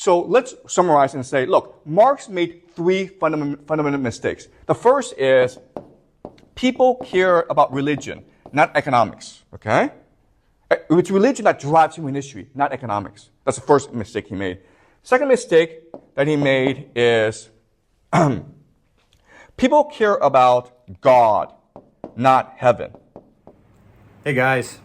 So let's summarize and say, look, Marx made three fundamental mistakes. The first is people care about religion, not economics, okay? It's religion that drives human history, not economics. That's the first mistake he made. Second mistake that he made is people care about God, not heaven. Hey guys,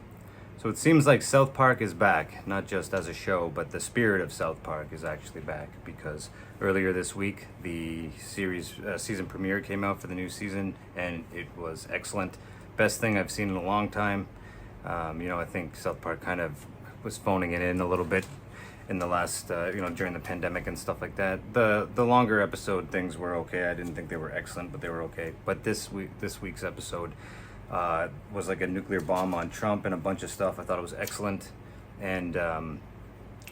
so it seems like South Park is back, not just as a show, but the spirit of South Park is actually back, because earlier this week the series season premiere came out for the new season, and it was excellent. Best thing I've seen in a long time. I think South Park kind of was phoning it in a little bit in the last, during the pandemic and stuff like that. The longer episode things were okay. I didn't think they were excellent, but they were okay. But this week's episode was like a nuclear bomb on Trump and a bunch of stuff. I thought it was excellent. And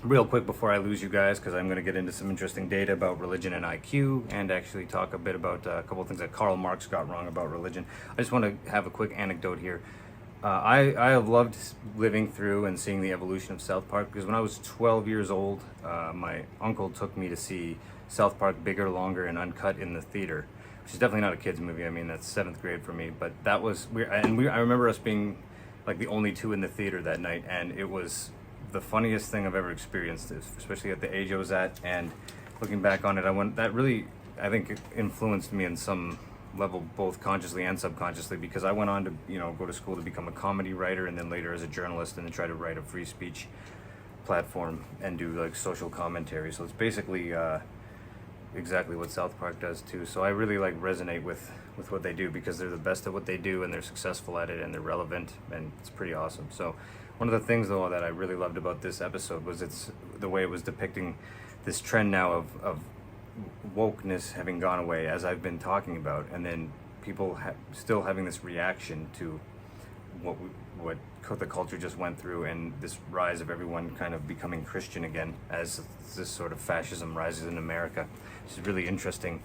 real quick before I lose you guys, because I'm going to get into some interesting data about religion and IQ, and actually talk a bit about a couple of things that Karl Marx got wrong about religion. I just want to have a quick anecdote here. I have loved living through and seeing the evolution of South Park, because when I was 12 years old, my uncle took me to see South Park Bigger, Longer, and Uncut in the theater, which is definitely not a kid's movie. I mean, that's 7th grade for me, but that was weird. I remember us being like the only two in the theater that night, and it was the funniest thing I've ever experienced, especially at the age I was at. And looking back on it, that really, I think, influenced me in some level, both consciously and subconsciously, because I went on to go to school to become a comedy writer, and then later as a journalist, and then try to write a free speech platform and do like social commentary. So it's basically exactly what South Park does too. So I really resonate with what they do, because they're the best at what they do, and they're successful at it, and they're relevant, and it's pretty awesome. So one of the things though that I really loved about this episode was it's the way it was depicting this trend now of wokeness having gone away, as I've been talking about, and then people still having this reaction to what the culture just went through, and this rise of everyone kind of becoming Christian again as this sort of fascism rises in America. Which is really interesting.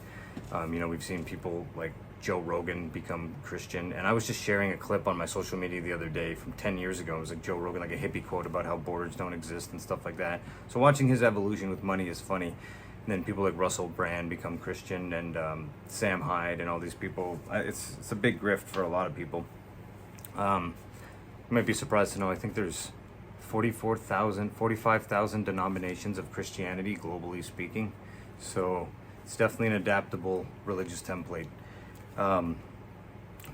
We've seen people like Joe Rogan become Christian, and I was just sharing a clip on my social media the other day from 10 years ago. It was like Joe Rogan, like a hippie quote about how borders don't exist and stuff like that. So watching his evolution with money is funny. And then people like Russell Brand become Christian, and Sam Hyde and all these people. It's a big grift for a lot of people. You might be surprised to know, I think there's 45,000 denominations of Christianity, globally speaking. So it's definitely an adaptable religious template. But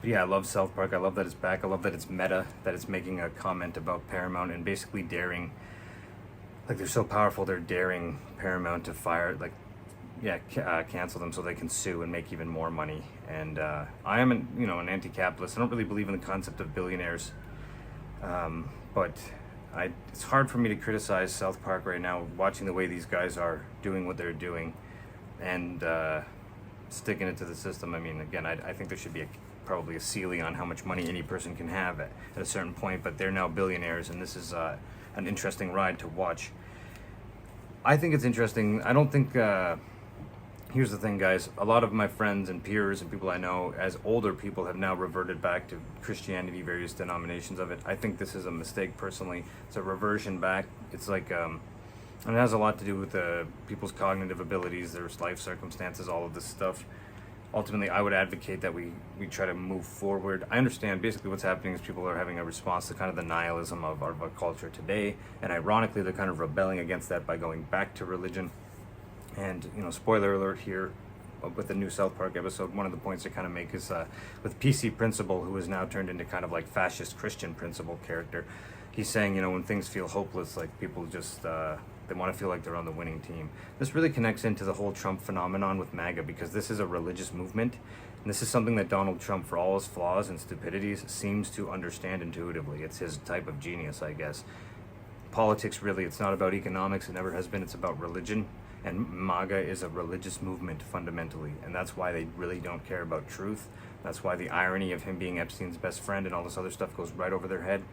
yeah, I love South Park. I love that it's back. I love that it's meta, that it's making a comment about Paramount and basically daring, like they're so powerful, they're daring Paramount to cancel them so they can sue and make even more money. And I am an anti-capitalist. I don't really believe in the concept of billionaires, but it's hard for me to criticize South Park right now, watching the way these guys are doing what they're doing, and sticking it to the system. I mean, again, I think there should be probably a ceiling on how much money any person can have at a certain point, but they're now billionaires, and this is an interesting ride to watch. I think it's interesting. I don't think here's the thing, guys. A lot of my friends and peers and people I know as older people have now reverted back to Christianity, various denominations of it. I think this is a mistake, personally. It's a reversion back. It's like and it has a lot to do with people's cognitive abilities, their life circumstances, all of this stuff. Ultimately, I would advocate that we try to move forward. I understand basically what's happening is people are having a response to kind of the nihilism of our culture today, and ironically, they're kind of rebelling against that by going back to religion. And spoiler alert here, with the new South Park episode, one of the points they kind of make is with PC Principal, who is now turned into kind of like fascist Christian Principal character. He's saying, when things feel hopeless, like people just they want to feel like they're on the winning team. This really connects into the whole Trump phenomenon with MAGA, because this is a religious movement, and this is something that Donald Trump, for all his flaws and stupidities, seems to understand intuitively. It's his type of genius, I guess. Politics, really, it's not about economics. It never has been. It's about religion. And MAGA is a religious movement fundamentally, and that's why they really don't care about truth. That's why the irony of him being Epstein's best friend and all this other stuff goes right over their head.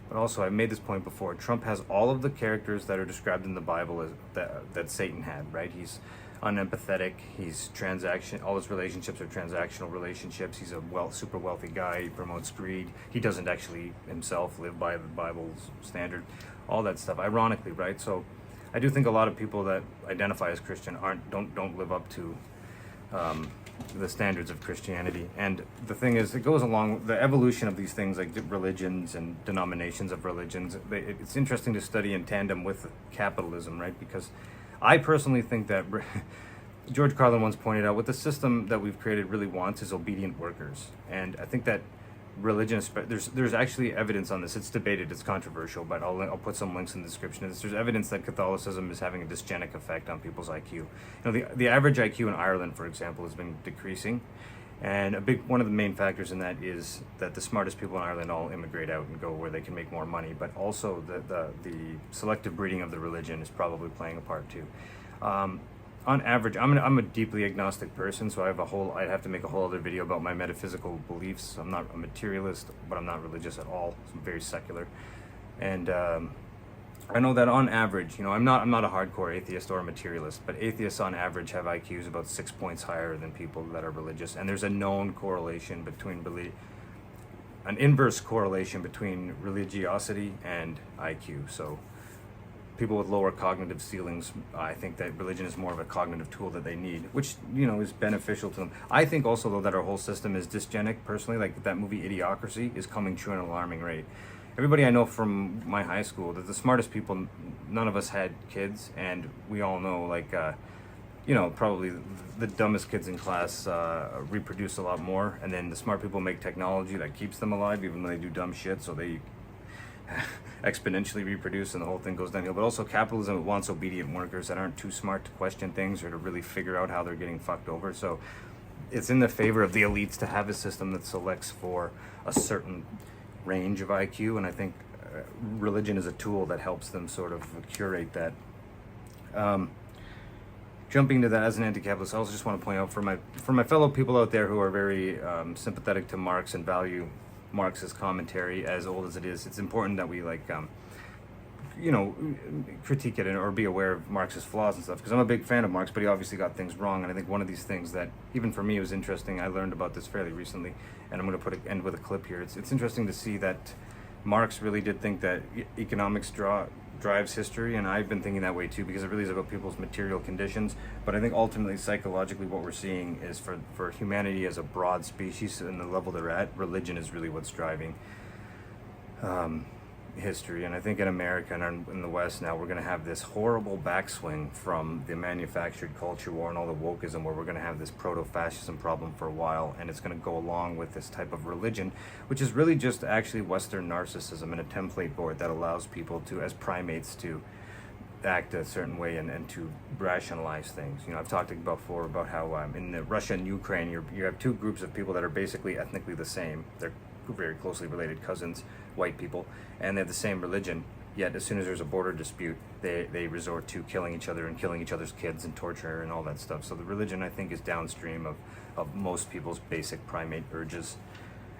But also, I've made this point before, Trump has all of the characters that are described in the Bible that Satan had, right? He's unempathetic, he's all his relationships are transactional relationships, he's a super wealthy guy, he promotes greed, he doesn't actually himself live by the Bible's standard, all that stuff, ironically, right? So I do think a lot of people that identify as Christian don't live up to the standards of Christianity. And the thing is, it goes along the evolution of these things like religions and denominations of religions. It's interesting to study in tandem with capitalism, right? Because I personally think that George Carlin once pointed out what the system that we've created really wants is obedient workers. And I think that religion, there's actually evidence on this. It's debated, it's controversial, but I'll put some links in the description. There's evidence that Catholicism is having a dysgenic effect on people's IQ. You know, the average IQ in Ireland, for example, has been decreasing, and one of the main factors in that is that the smartest people in Ireland all immigrate out and go where they can make more money. But also the selective breeding of the religion is probably playing a part too. On average, I'm a deeply agnostic person, so I'd have to make a whole other video about my metaphysical beliefs. I'm not a materialist, but I'm not religious at all. I'm very secular, and I know that on average, you know, I'm not a hardcore atheist or a materialist, but atheists on average have IQs about 6 points higher than people that are religious, and there's a known correlation between an inverse correlation between religiosity and IQ. So people with lower cognitive ceilings, I think that religion is more of a cognitive tool that they need, which, you know, is beneficial to them. I think also, though, that our whole system is dysgenic, personally. Like that movie Idiocracy is coming true at an alarming rate. Everybody I know from my high school, that the smartest people, none of us had kids, and we all know, like, you know, probably the dumbest kids in class reproduce a lot more, and then the smart people make technology that keeps them alive even when they do dumb shit, so they exponentially reproduce and the whole thing goes downhill. But also capitalism wants obedient workers that aren't too smart to question things or to really figure out how they're getting fucked over. So it's in the favor of the elites to have a system that selects for a certain range of IQ, and I think religion is a tool that helps them sort of curate that. Jumping to that, as an anti-capitalist, I also just want to point out for my fellow people out there who are very sympathetic to Marx and value Marx's commentary, as old as it is, it's important that we you know, critique it or be aware of Marx's flaws and stuff, because I'm a big fan of Marx, but he obviously got things wrong. And I think one of these things that even for me was interesting, I learned about this fairly recently, and I'm going to end with a clip here. It's interesting to see that Marx really did think that economics drives history, and I've been thinking that way too, because it really is about people's material conditions. But I think ultimately, psychologically, what we're seeing is for humanity as a broad species and the level they're at, religion is really what's driving history. And I think in America and in the West now, we're going to have this horrible backswing from the manufactured culture war and all the wokeism, where we're going to have this proto-fascism problem for a while, and it's going to go along with this type of religion, which is really just actually Western narcissism and a template board that allows people to, as primates, to act a certain way and to rationalize things. You know, I've talked before about how in the Russia and Ukraine, you have two groups of people that are basically ethnically the same. They're very closely related cousins, white people, and they have the same religion, yet as soon as there's a border dispute, they resort to killing each other and killing each other's kids and torture and all that stuff. So the religion, I think, is downstream of most people's basic primate urges.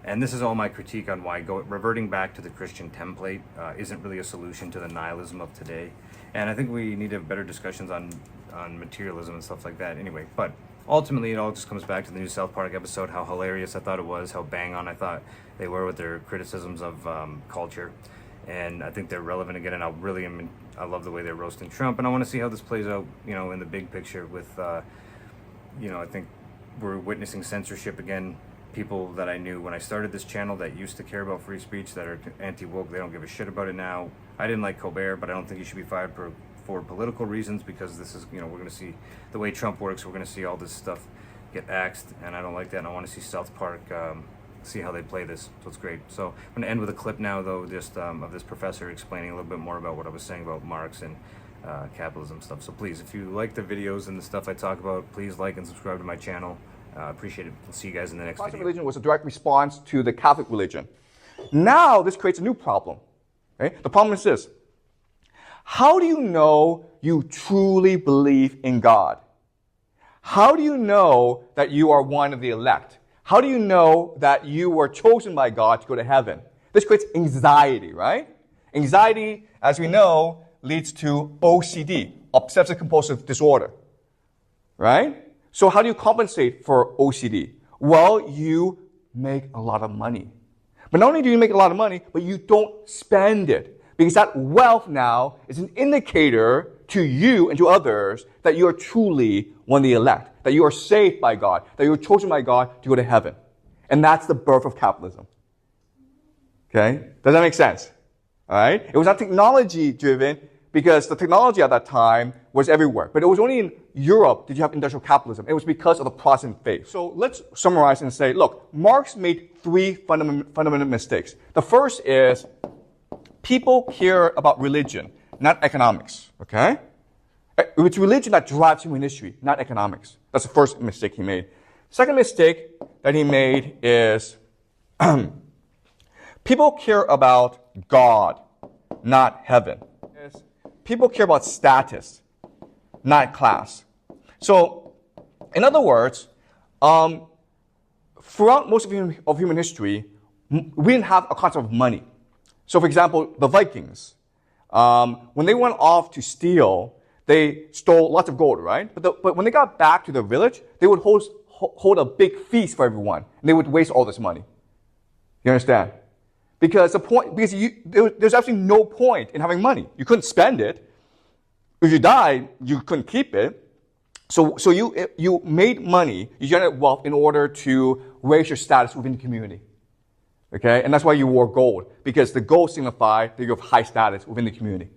And this is all my critique on why reverting back to the Christian template isn't really a solution to the nihilism of today. And I think we need to have better discussions on materialism and stuff like that anyway. But ultimately, it all just comes back to the new South Park episode, how hilarious I thought it was, how bang on I thought they were with their criticisms of culture. And I think they're relevant again, and I love the way they're roasting Trump, and I want to see how this plays out, you know, in the big picture with, you know, I think we're witnessing censorship again. People that I knew when I started this channel that used to care about free speech, that are anti-woke, they don't give a shit about it now. I didn't like Colbert, but I don't think he should be fired for political reasons, because this is, you know, we're going to see the way Trump works. We're going to see all this stuff get axed, and I don't like that, and I want to see South Park see how they play this, so it's great. So I'm going to end with a clip now, though, just of this professor explaining a little bit more about what I was saying about Marx and capitalism stuff. So please, if you like the videos and the stuff I talk about, please like and subscribe to my channel. Appreciate it. We'll see you guys in the next Protestant video. religion was a direct response to the Catholic religion. Now this creates a new problem. Okay? The problem is this: how do you know you truly believe in God? How do you know that you are one of the elect? How do you know that you were chosen by God to go to heaven? This creates anxiety, right? Anxiety, as we know, leads to OCD, obsessive compulsive disorder, right? So how do you compensate for OCD? Well, you make a lot of money. But not only do you make a lot of money, but you don't spend it. Because that wealth now is an indicator to you and to others that you are truly one of the elect, that you are saved by God, that you are chosen by God to go to heaven. And that's the birth of capitalism. Okay? Does that make sense? All right? It was not technology driven because the technology at that time was everywhere. But it was only in Europe did you have industrial capitalism. It was because of the Protestant faith. So let's summarize and say, look, Marx made three fundamental mistakes. The first is people care about religion, not economics. Okay? It's religion that drives human history, not economics. That's the first mistake he made. Second mistake that he made is people care about God, not heaven. People care about status, not class. So, in other words, throughout most of human history, we didn't have a concept of money. So, for example, the Vikings, when they went off to steal, they stole lots of gold, right? But when they got back to the village, they would hold a big feast for everyone, and they would waste all this money. You understand? Because there's absolutely no point in having money. You couldn't spend it. If you died, you couldn't keep it. So you made money, you generated wealth in order to raise your status within the community. Okay? And that's why you wore gold, because the gold signified that you have high status within the community.